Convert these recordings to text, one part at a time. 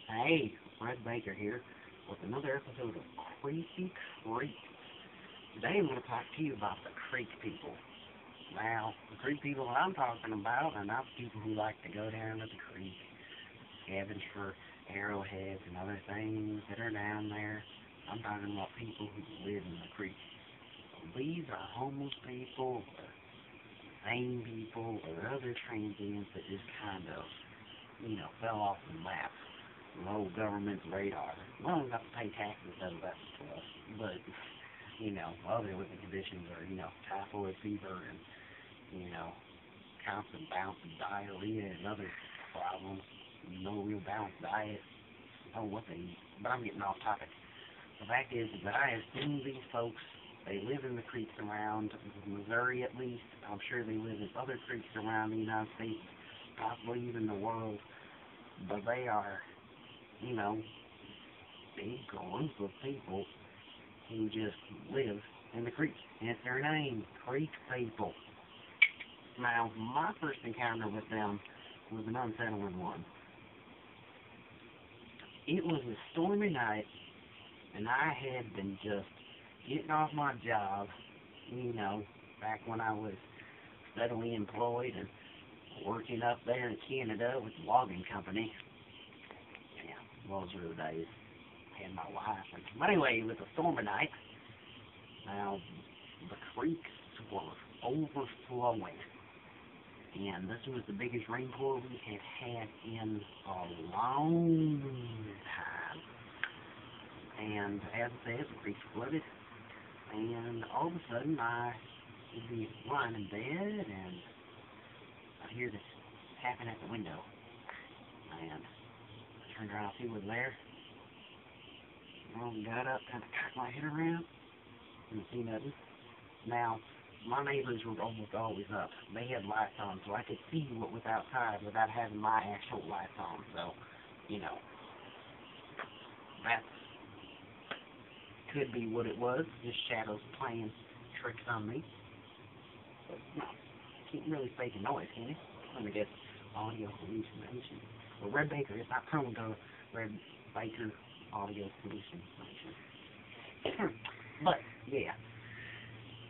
Hey, Red Baker here with another episode of Creepy Creek. Today I'm going to talk to you about the Creek people. Now, the Creek people I'm talking about are not the people who like to go down to the creek, scavenge for arrowheads and other things that are down there. I'm talking about people who live in the creek. These are homeless people, or sane people, or other transients that just kind of, fell off the map. Low government's radar. Well, we have to pay taxes, so that's plus. But, other living conditions are, typhoid fever and, constant bouts of diarrhea and other problems. No real balanced diet. I don't know what they eat. But I'm getting off topic. The fact is that I have seen these folks. They live in the creeks around Missouri, at least. I'm sure they live in other creeks around the United States, possibly even the world. But they are, big group of people who just live in the creek. Hence their name, Creek people. Now, my first encounter with them was an unsettling one. It was a stormy night, and I had been just getting off my job, back when I was steadily employed and working up there in Canada with the logging company. Yeah, those were the days. I had my wife. But anyway, it was a stormy night. Now, the creeks were overflowing. And this was the biggest rainpour we had in a long time. And as I said, the creeks flooded. And all of a sudden, I would be lying in bed, and I'd hear this tapping at the window. And I turned around to see who was there. I got up, kind of cocked my head around, didn't see nothing. Now, my neighbors were almost always up. They had lights on, so I could see what was outside without having my actual lights on. So, that could be what it was, just shadows playing tricks on me. But, can't really fake a noise, can you? Let me get audio hallucination. Well, Red Baker is not prone to Red Baker audio hallucination. But, yeah.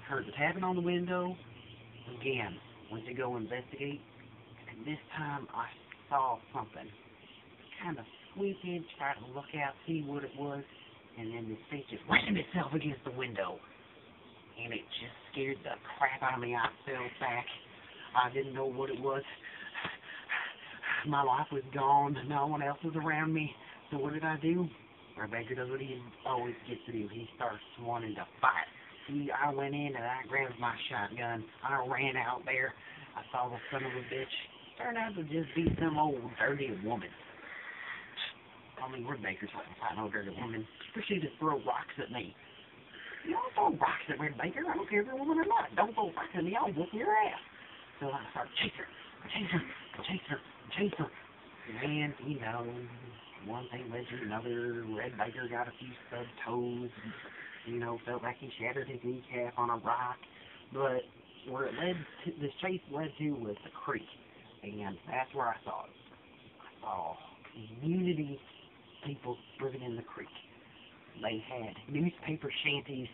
Heard the tapping on the window. Again, went to go investigate. And this time I saw something. Kind of squeaking, tried to look out, see what it was. And then this thing just rammed itself against the window. And it just scared the crap out of me. I fell back. I didn't know what it was. My life was gone. No one else was around me. So what did I do? Red Baker does what he always gets to do. He starts wanting to fight. See, I went in and I grabbed my shotgun. I ran out there. I saw the son of a bitch. Turned out to just be some old dirty woman. Red Baker's not fight no dirty woman. She just throw rocks at me. You don't throw rocks at Red Baker. I don't care if you're a woman or not. Don't throw rocks at me. I'll whoop your ass. So I started chasing her. And, one thing led to another. Red Baker got a few stubbed toes. Felt like he shattered his kneecap on a rock. But where this chase led to was the creek. And that's where I saw it. I saw community people living in the creek. They had newspaper shanties,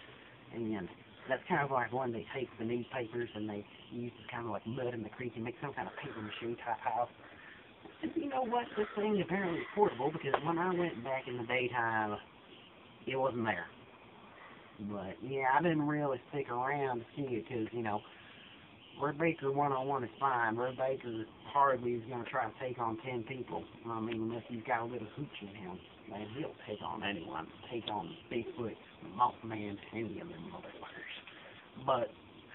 and that's kind of like when they take the newspapers and they use kind of like mud in the creek and make some kind of paper mache type house. And you know what? This thing apparently is portable, because when I went back in the daytime, it wasn't there. But yeah, I didn't really stick around to see it because, Red Baker one-on-one is fine. Red Baker hardly is going to try to take on 10 people. Unless he's got a little hooch in him. Man, he'll take on anyone. Take on Bigfoot, Mothman, any of them motherfuckers. But,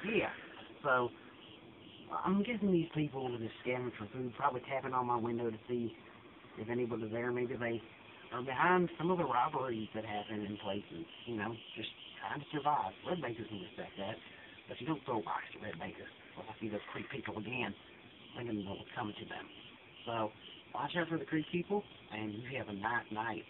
yeah. So, I'm guessing these people were just scamming for food, probably tapping on my window to see if anybody's there. Maybe they are behind some of the robberies that happen in places. Just trying to survive. Red Baker can respect that. But you don't throw rocks at Red Baker. Well, I see those creek people again. They're going to know what's coming to them. So, watch out for the creek people, and you have a nice night.